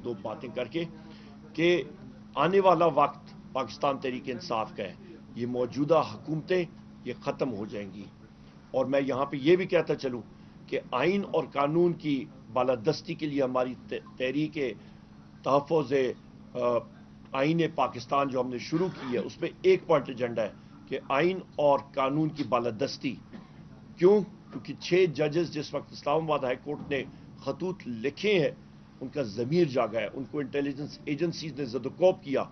दो बातें करके कि आने वाला वक्त पाकिस्तान तहरीक इंसाफ का है। ये मौजूदा हुकूमतें ये ख़त्म हो जाएंगी। और मैं यहाँ पे ये भी कहता चलूँ कि आइन और कानून की बालादस्ती के लिए हमारी तहरीक तहफ़्फ़ुज़ आइन पाकिस्तान जो हमने शुरू की है, उसमें एक पॉइंट एजेंडा है कि आइन और कानून की बालादस्ती। क्यों? क्योंकि 6 जजेस जिस वक्त इस्लामाबाद हाई कोर्ट ने खतूत लिखे हैं, उनका ज़मीर जागा है, उनको इंटेलिजेंस एजेंसीज ने ज़दकोब किया,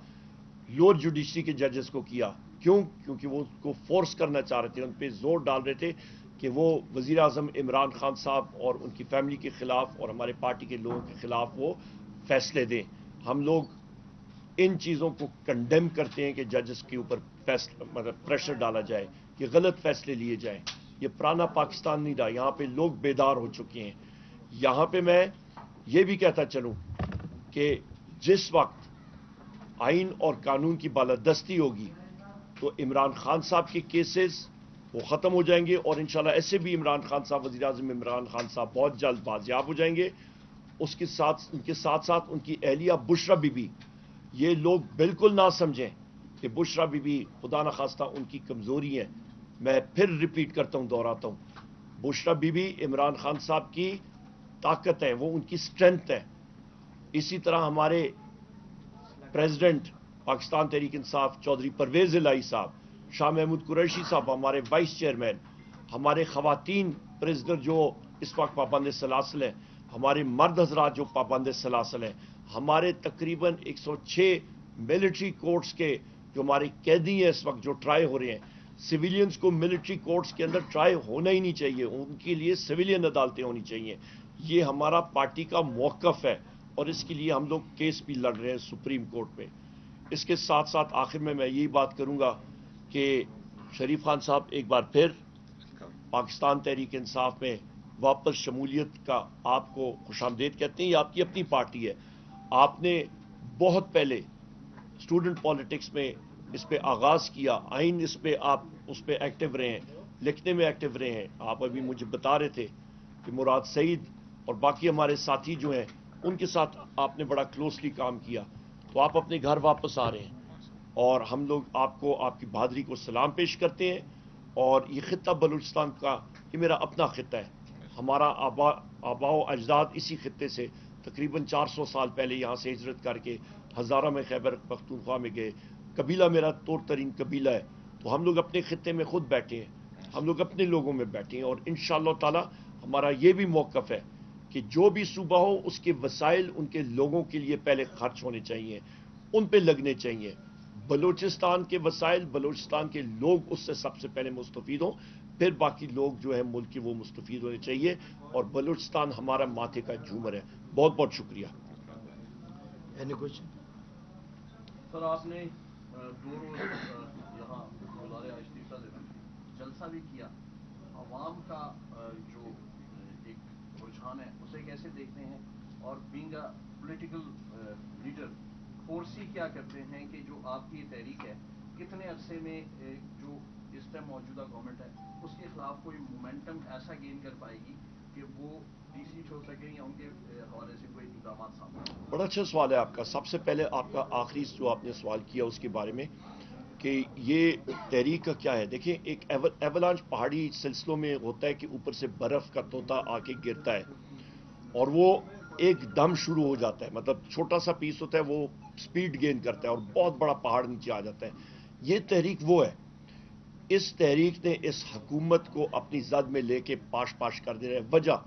लोअर जुडिशरी के जजेस को किया। क्यों? क्योंकि वो उसको फोर्स करना चाह रहे थे, उन पर जोर डाल रहे थे कि वो वज़ीर आज़म इमरान खान साहब और उनकी फैमिली के खिलाफ और हमारे पार्टी के लोगों के खिलाफ वो फैसले दें। हम लोग इन चीज़ों को कंडेम करते हैं कि जजेस के ऊपर मतलब प्रेशर डाला जाए कि गलत फैसले लिए जाएं। ये पुराना पाकिस्तान नहीं रहा, यहाँ पे लोग बेदार हो चुके हैं। यहाँ पे मैं ये भी कहता चलूँ कि जिस वक्त आइन और कानून की बालादस्ती होगी तो इमरान खान साहब के केसेस वो ख़त्म हो जाएंगे और इंशाल्लाह ऐसे भी इमरान खान साहब, वज़ीर आज़म इमरान खान साहब बहुत जल्द बाजियाब हो जाएंगे। उनके साथ साथ उनकी अहलिया बुशरा बीबी, ये लोग बिल्कुल ना समझें कि बुशरा बीबी खुदा न खास्ता उनकी कमज़ोरी है। मैं फिर रिपीट करता हूँ, दोहराता हूँ, बुशरा बीबी इमरान खान साहब की ताकत है, वो उनकी स्ट्रेंथ है। इसी तरह हमारे प्रेसिडेंट पाकिस्तान तहरीक इंसाफ चौधरी परवेज़ इलाही साहब, शाह महमूद कुरैशी साहब हमारे वाइस चेयरमैन, हमारे ख़वातीन प्रेसिडेंट जो इस वक्त पाबंद सलासल हैं, हमारे मर्द हजरात जो पाबंद सलासल हैं, हमारे तकरीबन 106 मिलिट्री कोर्ट्स के जो हमारे कैदी हैं इस वक्त जो ट्राई हो रहे हैं। सिविलियंस को मिलिट्री कोर्ट्स के अंदर ट्राई होना ही नहीं चाहिए, उनके लिए सिविलियन अदालतें होनी चाहिए। ये हमारा पार्टी का मौक़िफ़ है और इसके लिए हम लोग केस भी लड़ रहे हैं सुप्रीम कोर्ट में। इसके साथ साथ आखिर में मैं यही बात करूंगा कि शरीफ खान साहब एक बार फिर पाकिस्तान तहरीक इंसाफ में वापस शमूलियत का आपको खुशामदीद कहते हैं। ये आपकी अपनी पार्टी है, आपने बहुत पहले स्टूडेंट पॉलिटिक्स में इस पे आगाज़ किया, आइन इस पे आप उस पे एक्टिव रहे हैं, लिखने में एक्टिव रहे हैं। आप अभी मुझे बता रहे थे कि मुराद सईद और बाकी हमारे साथी जो हैं उनके साथ आपने बड़ा क्लोजली काम किया। तो आप अपने घर वापस आ रहे हैं और हम लोग आपको आपकी बहादुरी को सलाम पेश करते हैं। और ये खित्ता बलूचिस्तान का ये मेरा अपना खित्ता है, हमारा आबाओ अजदाद इसी खित्ते से तकरीबन 400 साल पहले यहाँ से हिजरत करके हज़ारा में खैबर पख्तूनख्वा में गए। कबीला मेरा तौर तरीन कबीला है। तो हम लोग अपने खित्ते में खुद बैठे हैं, हम लोग अपने लोगों में बैठे हैं और इंशाअल्लाह ताला हमारा ये भी मौक़िफ़ है कि जो भी सूबा हो उसके वसाइल उनके लोगों के लिए पहले खर्च होने चाहिए, उन पे लगने चाहिए। बलूचिस्तान के वसाइल, बलूचिस्तान के लोग उससे सबसे पहले मुस्तफ़ीद हों, फिर बाकी लोग जो है मुल्क के वो मुस्तफ़ीद होने चाहिए। और बलूचिस्तान हमारा माथे का झूमर है। बहुत बहुत शुक्रिया। Any question? सर, आपने 2 रोज यहाँ गुज़ारे, आज तीसरा दिन जलसा भी किया। अवाम का जो एक रुझान है उसे कैसे देखते हैं? और बीइंग अ पॉलिटिकल लीडर, फोर्सी क्या करते हैं कि जो आपकी ये तहरीक है कितने अरसे में जो इस टाइम मौजूदा गवर्नमेंट है उसके खिलाफ कोई मोमेंटम ऐसा गेन कर पाएगी कि वो डीसीट हो सके या उनके हवाले से कोई इक़दाम सामने? बड़ा अच्छा सवाल है आपका। सबसे पहले आपका आखिरी जो आपने सवाल किया उसके बारे में कि ये तहरीक का क्या है। देखिए, एक एवलांच पहाड़ी सिलसिलों में होता है कि ऊपर से बर्फ़ का तोता आके गिरता है और वो एकदम शुरू हो जाता है। मतलब छोटा सा पीस होता है, वो स्पीड गेन करता है और बहुत बड़ा पहाड़ नीचे आ जाता है। ये तहरीक वो है। इस तहरीक ने इस हुकूमत को अपनी जद में लेके पाश पाश कर दे रहे हैं। वजह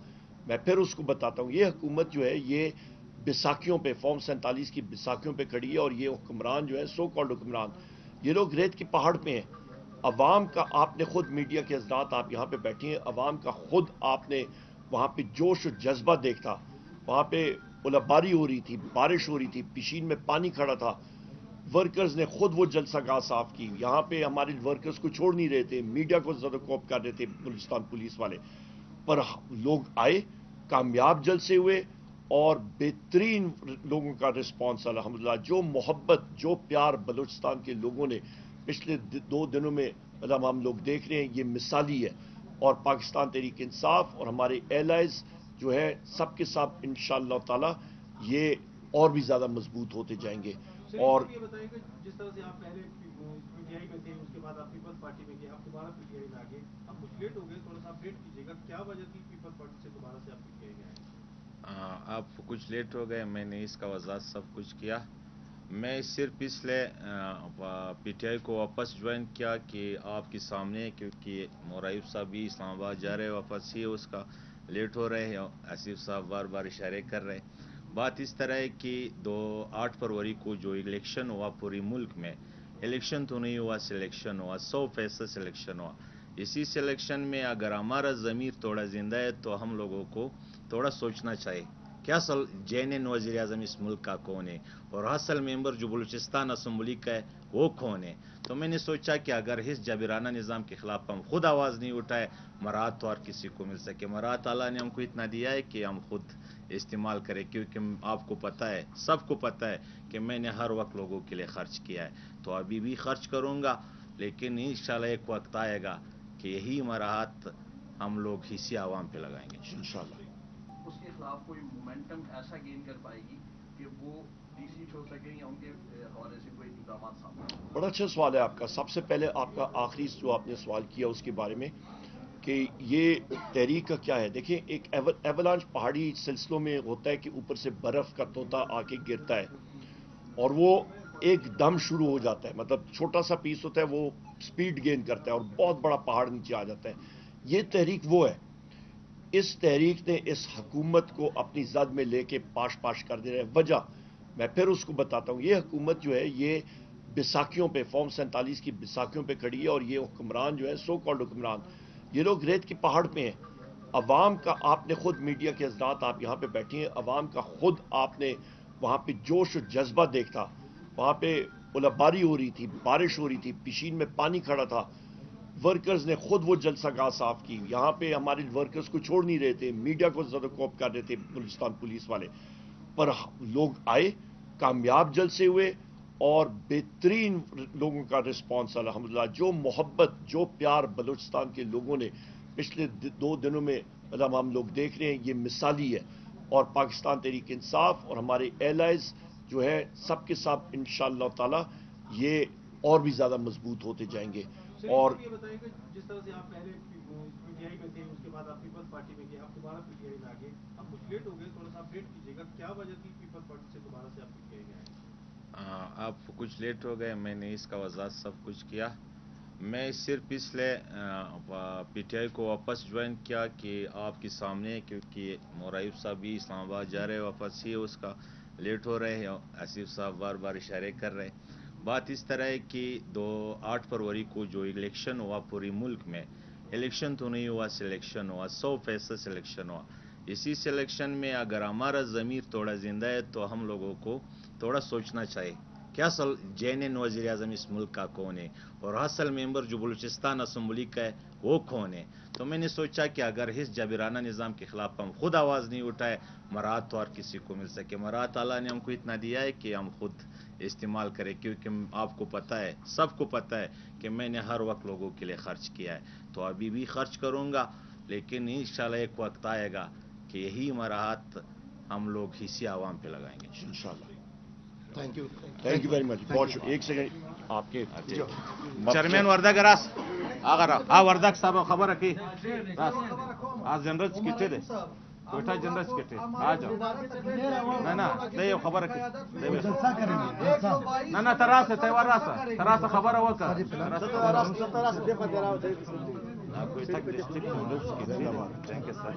मैं फिर उसको बताता हूँ। ये हुकूमत जो है ये बैसाखियों पे, फॉर्म 47 की बैसाखियों पे खड़ी है और ये हुक्मरान जो है, सो कॉल्ड हुक्मरान, ये लोग रेत के पहाड़ पे हैं। अवाम का आपने खुद मीडिया के हज़रात आप यहाँ पे बैठे हैं, अवाम का खुद आपने वहाँ पे जोश और जज्बा देखा। वहाँ पे बुलबारी हो रही थी, बारिश हो रही थी, पिशीन में पानी खड़ा था, वर्कर्स ने खुद वो जलसागाह साफ की। यहाँ पे हमारे वर्कर्स को छोड़ नहीं रहे थे, मीडिया को ज़्यादा कोप कर रहे थे बलूचिस्तान पुलिस वाले, पर लोग आए, कामयाब जलसे हुए और बेहतरीन लोगों का रिस्पांस अल्हम्दुलिल्लाह। जो मोहब्बत, जो प्यार बलूचिस्तान के लोगों ने पिछले 2 दिनों में मतलब हम लोग देख रहे हैं, ये मिसाली है। और पाकिस्तान तहरीक इंसाफ और हमारे एलाइज जो है सबके साथ इंशाअल्लाह ताला ये اور بھی زیادہ مضبوط ہوتے جائیں گے. اور یہ بتائیں کہ جس طرح سے آپ پہلے پی ٹی آئی میں تھے، اس کے بعد آپ پیپلز پارٹی میں گئے، آپ دوبارہ پی ٹی آئی میں آ گئے، آپ کچھ لیٹ ہو گئے، تھوڑا سا اپڈیٹ کیجیے گا کیا وجہ تھی پیپلز پارٹی سے دوبارہ سے آپ پی ٹی آئی میں آئے؟ آپ کچھ لیٹ ہو گئے. میں نے اس کا وضاحت سب کچھ کیا. میں صرف اس لیے پی ٹی آئی کو واپس جوائن کیا کہ آپ کے سامنے، کیونکہ مورائب صاحب بھی اسلام آباد جا رہے واپس ہی، اس کا لیٹ ہو رہے ہیں. آصف صاحب بار بار اشارے کر رہے. بات اس طرح ہے کہ 8 فروری کو جو الیکشن ہوا پوری ملک میں، الیکشن تو نہیں ہوا، سلیکشن ہوا، 100% سلیکشن ہوا. اسی سلیکشن میں اگر ہمارا ضمیر تھوڑا زندہ ہے تو ہم لوگوں کو تھوڑا سوچنا چاہیے کیا اصل جینین وزیر اعظم اس ملک کا کون ہے، اور اصل ممبر جو بلوچستان اسمبلی کا ہے وہ کون ہے. تو میں نے سوچا کہ اگر اس جبرانہ نظام کے خلاف ہم خود آواز نہیں اٹھائے، مراعات تو اور کسی کو مل سکے. مراعات اللہ نے ہم کو اتنا دیا ہے کہ ہم خود استعمال کریں، کیونکہ آپ کو پتہ ہے، سب کو پتہ ہے کہ میں نے ہر وقت لوگوں کے لیے خرچ کیا ہے، تو ابھی بھی خرچ کروں گا. لیکن انشاءاللہ ایک وقت آئے گا کہ یہی مراعات ہم لوگ اسی عوام پہ لگائیں گے انشاءاللہ. اس کے خلاف کوئی مومنٹم ایسا گین کر پائے گی کہ وہ ڈی سی چھوڑ سکیں یا ان کے حوالے سے کوئی اقدامات سامنے آئیں؟ بڑا اچھا سوال ہے آپ کا. سب سے پہلے آپ کا آخری جو آپ نے سوال کیا اس کے بارے میں کہ یہ تحریک کا کیا ہے. دیکھیں، ایک ایولانچ پہاڑی سلسلوں میں ہوتا ہے کہ اوپر سے برف کا طوطا آ کے گرتا ہے اور وہ ایک دم شروع ہو جاتا ہے. مطلب چھوٹا سا پیس ہوتا ہے، وہ سپیڈ گین کرتا ہے اور بہت بڑا پہاڑ نیچے آ جاتا ہے. یہ تحریک وہ ہے. اس تحریک نے اس حکومت کو اپنی زد میں لے کے پاش پاش کر دے رہے ہیں. وجہ میں پھر اس کو بتاتا ہوں. یہ حکومت جو ہے یہ بیساکھیوں پہ، فارم 47 کی بیساکھیوں پہ کھڑی ہے، اور یہ حکمران جو ہے سو کالڈ حکمران، یہ لوگ ریت کے پہاڑ پہ ہیں. عوام کا آپ نے خود میڈیا کے حضرات، آپ یہاں پہ بیٹھے ہیں، عوام کا خود آپ نے وہاں پہ جوش و جذبہ دیکھا. وہاں پہ باری ہو رہی تھی، بارش ہو رہی تھی، پیشین میں پانی کھڑا تھا. ورکرز نے خود وہ جلسہ گاہ صاف کی. یہاں پہ ہمارے ورکرز کو چھوڑ نہیں رہے تھے، میڈیا کو زیادہ کوپ کر رہے تھے بلوچستان پولیس والے. پر لوگ آئے، کامیاب جلسے ہوئے اور بہترین لوگوں کا رسپانس الحمدللہ. جو محبت، جو پیار بلوچستان کے لوگوں نے پچھلے 2 دنوں میں مطلب ہم لوگ دیکھ رہے ہیں، یہ مثالی ہے. اور پاکستان تحریک انصاف اور ہمارے ایلائز جو ہے سب کے ساتھ انشاءاللہ تعالی یہ اور بھی زیادہ مضبوط ہوتے جائیں گے. اور یہ بتائیں کہ جس طرح سے آپ پہلے پی ٹی آئی میں تھے، اس کے بعد آپ پیپلز پارٹی میں گئے، آپ دوبارہ پی ٹی آئی میں آ گئے، آپ کچھ لیٹ ہو گئے، تھوڑا سا اپڈیٹ کیجیے گا کیا وجہ تھی پیپلز پارٹی سے دوبارہ سے آپ پی ٹی آئی میں آئے؟ آپ کچھ لیٹ ہو گئے. میں نے اس کا وضاحت سب کچھ کیا. میں صرف اس لیے پی ٹی آئی کو واپس جوائن کیا کہ آپ کے سامنے، کیونکہ مورائب صاحب بھی اسلام آباد جا رہے واپس ہی، اس کا لیٹ ہو رہے ہیں. آصف صاحب بار بار اشارے کر رہے. بات اس طرح ہے کہ 8 فروری کو جو الیکشن ہوا پوری ملک میں، الیکشن تو نہیں ہوا، سلیکشن ہوا، 100% سلیکشن ہوا. اسی سلیکشن میں اگر ہمارا ضمیر تھوڑا زندہ ہے تو ہم لوگوں کو تھوڑا سوچنا چاہیے کیا اصل جینین وزیر اعظم اس ملک کا کون ہے، اور اصل ممبر جو بلوچستان اسمبلی کا ہے وہ کون ہے. تو میں نے سوچا کہ اگر اس جبرانہ نظام کے خلاف ہم خود آواز نہیں اٹھائے، مراعات تو اور کسی کو مل سکے. مراعات اللہ نے ہم کو اتنا دیا ہے کہ ہم خود استعمال کریں، کیونکہ آپ کو پتہ ہے، سب کو پتہ ہے کہ میں نے ہر وقت لوگوں کے لیے خرچ کیا ہے، تو ابھی بھی خرچ کروں گا. لیکن انشاءاللہ ایک وقت آئے گا کہ یہی مراعات ہم لوگ اسی عوام پہ لگائیں گے انشاءاللہ. Thank you very much. بہت شکریہ. ایک سیکنڈ آپ کے چیئرمین وردگ راس اگر وردگ صاحب خبر کی آج جنرل سیکرٹری دے کوئٹہ جنرل سیکرٹری آ جاؤ. نہ دے خبر کی نہ تراس تیوار تراس خبر ہوا کا Quetta district general secretary. Thank you sir.